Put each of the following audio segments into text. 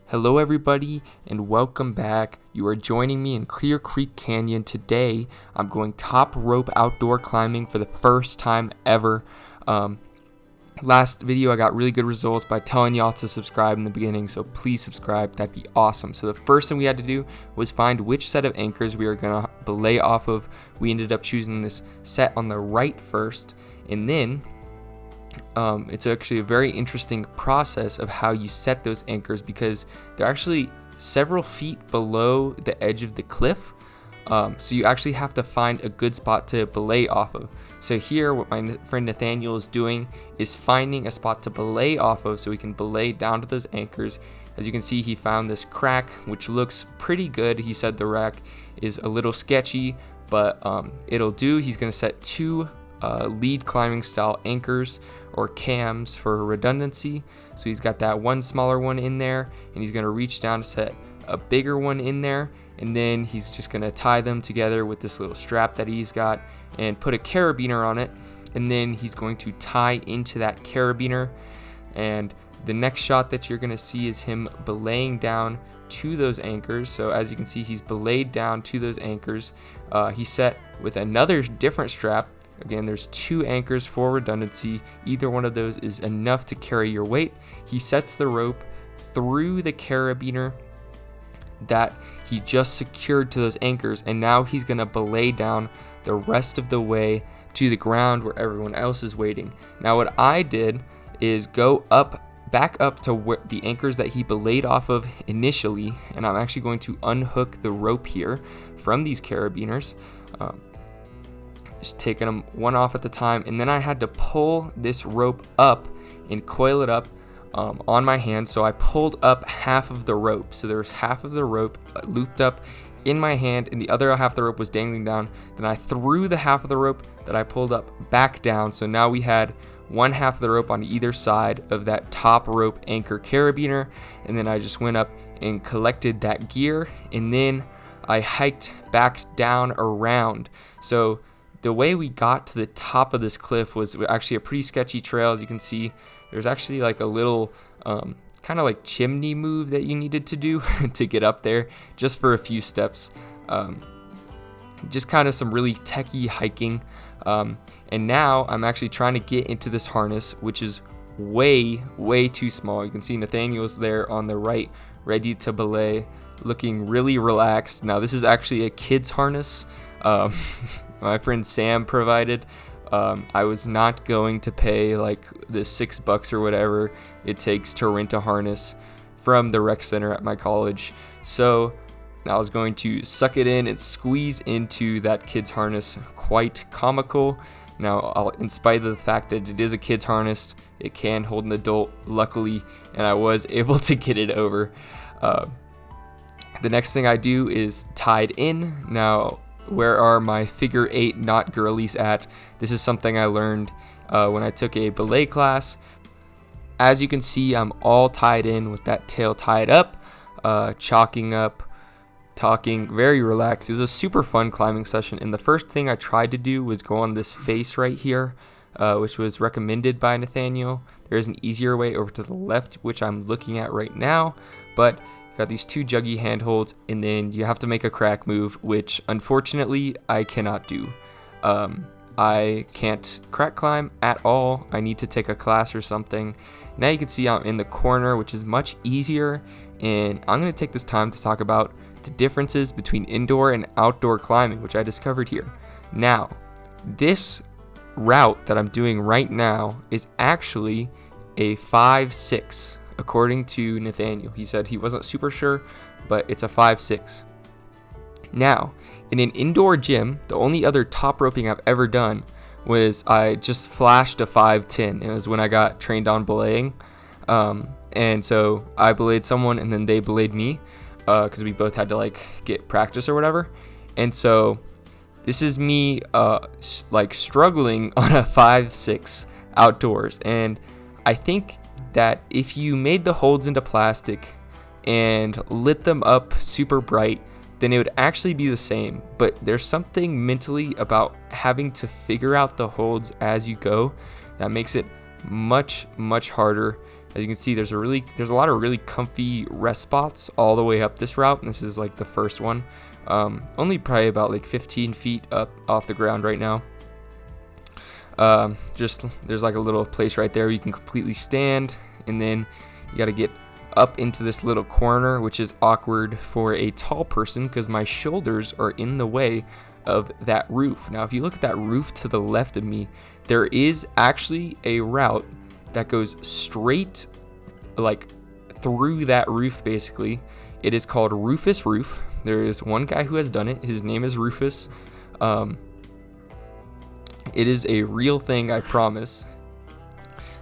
Hello everybody and welcome back. You are joining me in Clear Creek Canyon. Today I'm going top rope outdoor climbing for the first time ever. Last video I got really good results by telling y'all to subscribe in the beginning, so please subscribe, that'd be awesome. So the first thing we had to do was find which set of anchors we were going to belay off of. We ended up choosing this set on the right first, and then it's actually a very interesting process of how you set those anchors because they're actually several feet below the edge of the cliff. So you actually have to find a good spot to belay off of. So here what my friend Nathaniel is doing is finding a spot to belay off of so we can belay down to those anchors. As you can see, he found this crack which looks pretty good. He said the rack is a little sketchy, but it'll do. He's going to set two lead climbing style anchors or cams for redundancy. So he's got that one smaller one in there, and he's going to reach down to set a bigger one in there, and then he's just going to tie them together with this little strap that he's got and put a carabiner on it, and then he's going to tie into that carabiner. And the next shot that you're going to see is him belaying down to those anchors. So as you can see, he's belayed down to those anchors. He set with another different strap. Again, there's two anchors for redundancy. Either one of those is enough to carry your weight. He sets the rope through the carabiner that he just secured to those anchors, and now he's going to belay down the rest of the way to the ground where everyone else is waiting. Now what I did is go back up to where the anchors that he belayed off of initially, and I'm actually going to unhook the rope here from these carabiners. Just taking them one off at the time, and then I had to pull this rope up and coil it up on my hand. So I pulled up half of the rope, so there was half of the rope looped up in my hand and the other half of the rope was dangling down. Then I threw the half of the rope that I pulled up back down, so now we had one half of the rope on either side of that top rope anchor carabiner. And then I just went up and collected that gear, and then I hiked back down around. So the way we got to the top of this cliff was actually a pretty sketchy trail. As you can see, there's actually like a little kind of like chimney move that you needed to do to get up there just for a few steps. Just kind of some really techie hiking. And now I'm actually trying to get into this harness, which is way too small. You can see Nathaniel's there on the right, ready to belay, looking really relaxed. Now this is actually a kid's harness. My friend Sam provided. I was not going to pay like the $6 or whatever it takes to rent a harness from the rec center at my college. So I was going to suck it in and squeeze into that kid's harness. Quite comical. Now, in spite of the fact that it is a kid's harness, it can hold an adult, luckily, and I was able to get it over. The next thing I do is tied in. Now, where are my figure 8 knot girlies at? This is something I learned when I took a belay class. As you can see, I'm all tied in with that tail tied up, chalking up, talking, very relaxed. It was a super fun climbing session, and the first thing I tried to do was go on this face right here, which was recommended by Nathaniel. There is an easier way over to the left, which I'm looking at right now, but got these two juggy handholds, and then you have to make a crack move, which unfortunately I cannot do. I can't crack climb at all. I need to take a class or something. Now you can see I'm in the corner, which is much easier, and I'm going to take this time to talk about the differences between indoor and outdoor climbing, which I discovered here. Now, this route that I'm doing right now is actually a 5-6. According to Nathaniel, he said he wasn't super sure, but it's a 5-6. Now, in an indoor gym, the only other top roping I've ever done was I just flashed a 5-10. It was when I got trained on belaying. And so I belayed someone and then they belayed me because we both had to like get practice or whatever. And so this is me like struggling on a 5-6 outdoors. And I think that if you made the holds into plastic and lit them up super bright, then it would actually be the same. But there's something mentally about having to figure out the holds as you go that makes it much harder As you can see, there's a lot of really comfy rest spots all the way up this route. And this is like the first one. Only probably about like 15 feet up off the ground right now. There's like a little place right there where you can completely stand, and then you got to get up into this little corner, which is awkward for a tall person because my shoulders are in the way of that roof. Now, if you look at that roof to the left of me, there is actually a route that goes straight like through that roof. Basically, it is called Rufus Roof. There is one guy who has done it. His name is Rufus. It is a real thing, I promise.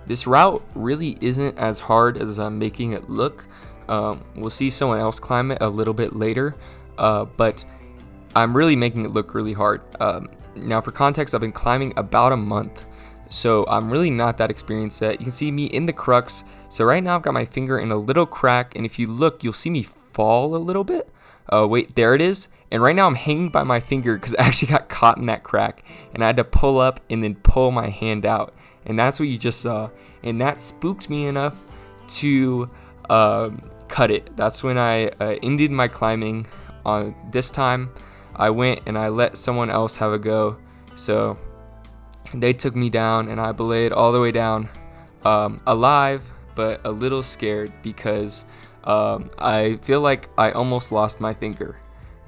This route really isn't as hard as I'm making it look. We'll see someone else climb it a little bit later, but I'm really making it look really hard. Now, for context, I've been climbing about a month, so I'm really not that experienced yet. You can see me in the crux. So right now I've got my finger in a little crack, and if you look, you'll see me fall a little bit. Wait, there it is. And right now I'm hanging by my finger because I actually got caught in that crack, and I had to pull up and then pull my hand out. And that's what you just saw. And that spooked me enough to cut it. That's when I ended my climbing. On this time, I went and I let someone else have a go. So they took me down, and I belayed all the way down, alive, but a little scared because I feel like I almost lost my finger.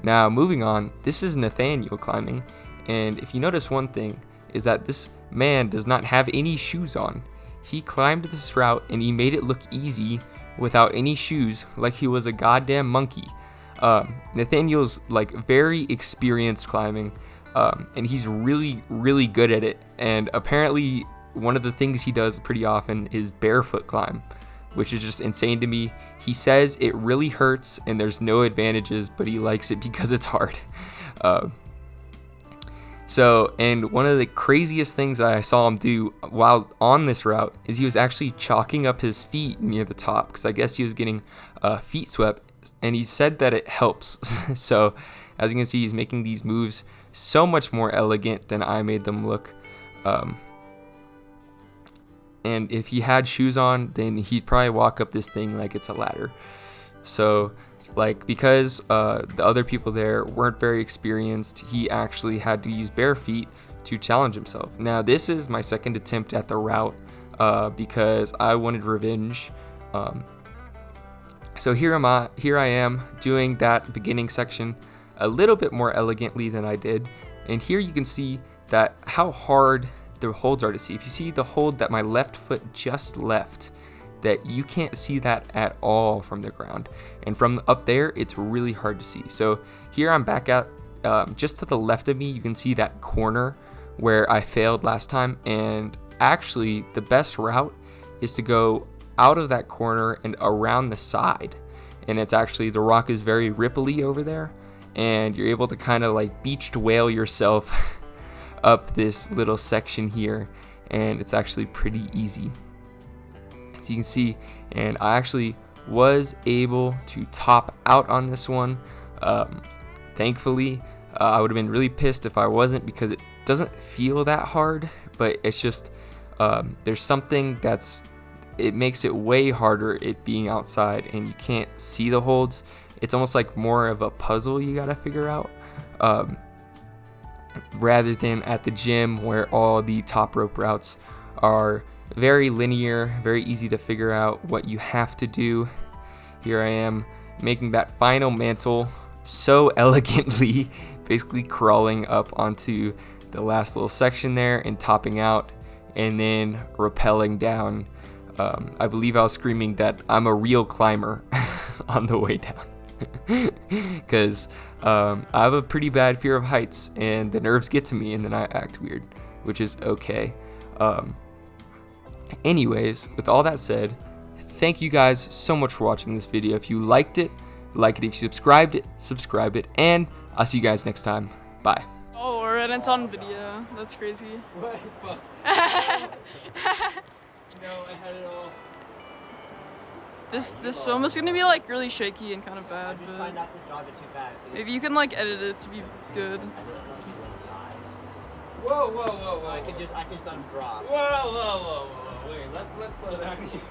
Now, moving on, this is Nathaniel climbing, and if you notice one thing, is that this man does not have any shoes on. He climbed this route and he made it look easy without any shoes, like he was a goddamn monkey. Nathaniel's like very experienced climbing, and he's really, really good at it. And apparently one of the things he does pretty often is barefoot climb, which is just insane to me. He says it really hurts and there's no advantages, but he likes it because it's hard. And one of the craziest things that I saw him do while on this route is he was actually chalking up his feet near the top, because I guess he was getting feet swept, and he said that it helps. So as you can see, he's making these moves so much more elegant than I made them look. And if he had shoes on, then he'd probably walk up this thing like it's a ladder. So, like, because the other people there weren't very experienced, he actually had to use bare feet to challenge himself. Now, this is my second attempt at the route because I wanted revenge. So here I am doing that beginning section a little bit more elegantly than I did. And here you can see that how hard the holds are to see. If you see the hold that my left foot just left, that you can't see that at all from the ground, and from up there it's really hard to see. So here I'm back at just to the left of me, you can see that corner where I failed last time, and actually the best route is to go out of that corner and around the side, and it's actually, the rock is very ripply over there, and you're able to kind of like beached whale yourself up this little section here, and it's actually pretty easy. So you can see, and I actually was able to top out on this one. Thankfully, I would have been really pissed if I wasn't, because it doesn't feel that hard, but it's just there's something it makes it way harder, it being outside and you can't see the holds. It's almost like more of a puzzle you gotta figure out, rather than at the gym where all the top rope routes are very linear, very easy to figure out what you have to do. Here I am making that final mantle so elegantly, basically crawling up onto the last little section there and topping out, and then rappelling down. I believe I was screaming that I'm a real climber on the way down, because I have a pretty bad fear of heights, and the nerves get to me and then I act weird, which is okay. Anyways, with all that said, thank you guys so much for watching this video. If you liked it, like it. If you subscribe it, and I'll see you guys next time. Bye. Oh, and it's on video. That's crazy. What? Fuck. No, I had it all. This film is gonna be like really shaky and kind of bad, I'm just trying but not to drive it too fast. maybe you can like edit it to be good. Whoa. So I can just let them drop. Whoa. Wait, let's slow down here.